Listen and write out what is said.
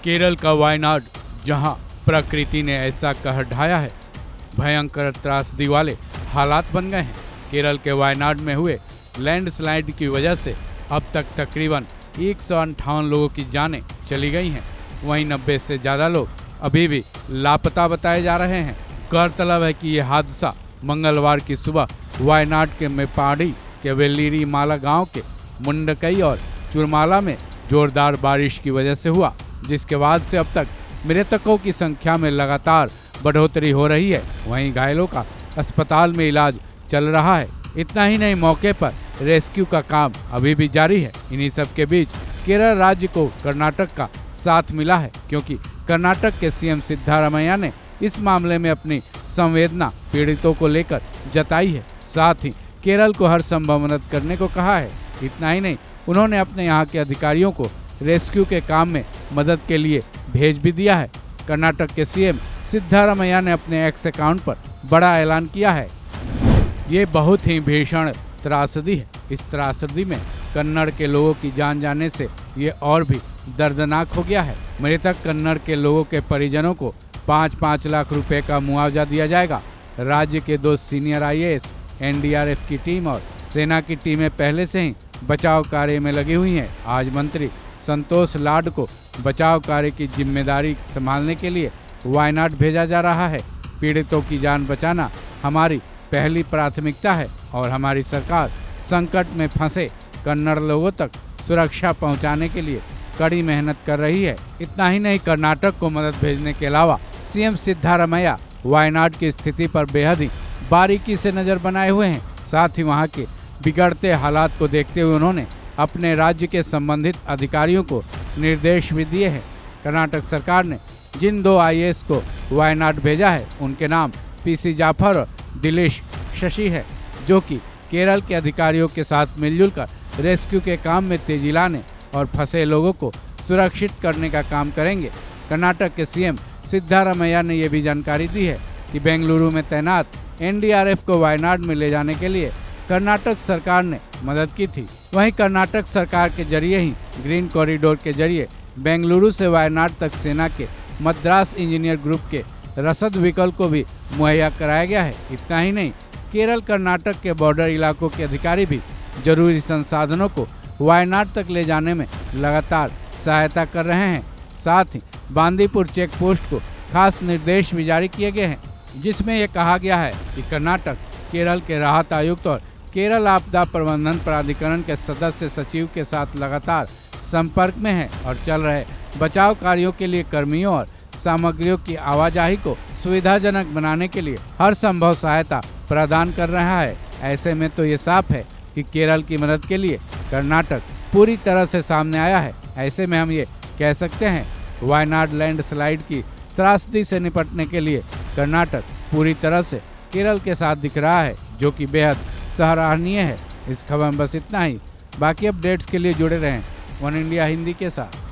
केरल का वायनाड, जहां प्रकृति ने ऐसा कहर ढाया है, भयंकर त्रासदी वाले हालात बन गए हैं। केरल के वायनाड में हुए लैंडस्लाइड की वजह से अब तक तकरीबन 158 लोगों की जानें चली गई हैं। वहीं 90 से ज़्यादा लोग अभी भी लापता बताए जा रहे हैं। गौरतलब है कि यह हादसा मंगलवार की सुबह वायनाड के मेपाड़ी के वेल्लीरी माला गांव के मुंडकई और चुरमाला में जोरदार बारिश की वजह से हुआ, जिसके बाद से अब तक मृतकों की संख्या में लगातार बढ़ोतरी हो रही है। वहीं घायलों का अस्पताल में इलाज चल रहा है। इतना ही नहीं, मौके पर रेस्क्यू का काम अभी भी जारी है। इन्हीं सब के बीच केरल राज्य को कर्नाटक का साथ मिला है, क्योंकि कर्नाटक के सीएम सिद्धारमैया ने इस मामले में अपनी संवेदना पीड़ितों को लेकर जताई है। साथ ही केरल को हर संभव मदद करने को कहा है। इतना ही नहीं, उन्होंने अपने यहाँ के अधिकारियों को रेस्क्यू के काम में मदद के लिए भेज भी दिया है। कर्नाटक के सीएम सिद्धारमैया ने अपने एक्स अकाउंट पर बड़ा ऐलान किया है। ये बहुत ही भीषण त्रासदी है। इस त्रासदी में कन्नड़ के लोगों की जान जाने से ये और भी दर्दनाक हो गया है। मृतक कन्नड़ के लोगों के परिजनों को 5-5 लाख रुपए का मुआवजा दिया जाएगा। राज्य के 2 सीनियर IAS, NDRF की टीम और सेना की टीमें पहले से ही बचाव कार्य में लगी हुई हैं। आज मंत्री संतोष लाड को बचाव कार्य की जिम्मेदारी संभालने के लिए वायनाड भेजा जा रहा है। पीड़ितों की जान बचाना हमारी पहली प्राथमिकता है और हमारी सरकार संकट में फंसे कन्नड़ लोगों तक सुरक्षा पहुंचाने के लिए कड़ी मेहनत कर रही है। इतना ही नहीं, कर्नाटक को मदद भेजने के अलावा सीएम सिद्धारमैया वायनाड की स्थिति पर बेहद ही बारीकी से नजर बनाए हुए हैं। साथ ही वहां के बिगड़ते हालात को देखते हुए उन्होंने अपने राज्य के संबंधित अधिकारियों को निर्देश भी दिए हैं। कर्नाटक सरकार ने जिन 2 IAS को वायनाड भेजा है, उनके नाम PC जाफर और दिलीश शशि है, जो कि केरल के अधिकारियों के साथ मिलजुल कर रेस्क्यू के काम में तेजी लाने और फंसे लोगों को सुरक्षित करने का काम करेंगे। कर्नाटक के सीएम सिद्धारमैया ने यह भी जानकारी दी है कि बेंगलुरु में तैनात NDRF को वायनाड में ले जाने के लिए कर्नाटक सरकार ने मदद की थी। वहीं कर्नाटक सरकार के जरिए ही ग्रीन कॉरिडोर के जरिए बेंगलुरु से वायनाड तक सेना के मद्रास इंजीनियर ग्रुप के रसद व्हीकल को भी मुहैया कराया गया है। इतना ही नहीं, केरल कर्नाटक के बॉर्डर इलाकों के अधिकारी भी जरूरी संसाधनों को वायनाड तक ले जाने में लगातार सहायता कर रहे हैं। साथ ही बांदीपुर चेक पोस्ट को खास निर्देश भी जारी किए गए हैं, जिसमें यह कहा गया है कि कर्नाटक केरल के राहत आयुक्त और केरल आपदा प्रबंधन प्राधिकरण के सदस्य सचिव के साथ लगातार संपर्क में है और चल रहे बचाव कार्यों के लिए कर्मियों और सामग्रियों की आवाजाही को सुविधाजनक बनाने के लिए हर संभव सहायता प्रदान कर रहा है। ऐसे में तो ये साफ है कि केरल की मदद के लिए कर्नाटक पूरी तरह से सामने आया है। ऐसे में हम ये कह सकते हैं, वायनाड लैंडस्लाइड की त्रासदी से निपटने के लिए कर्नाटक पूरी तरह से केरल के साथ दिख रहा है, जो कि बेहद सराहनीय है। इस खबर में बस इतना ही। बाकी अपडेट्स के लिए जुड़े रहें वन इंडिया हिंदी के साथ।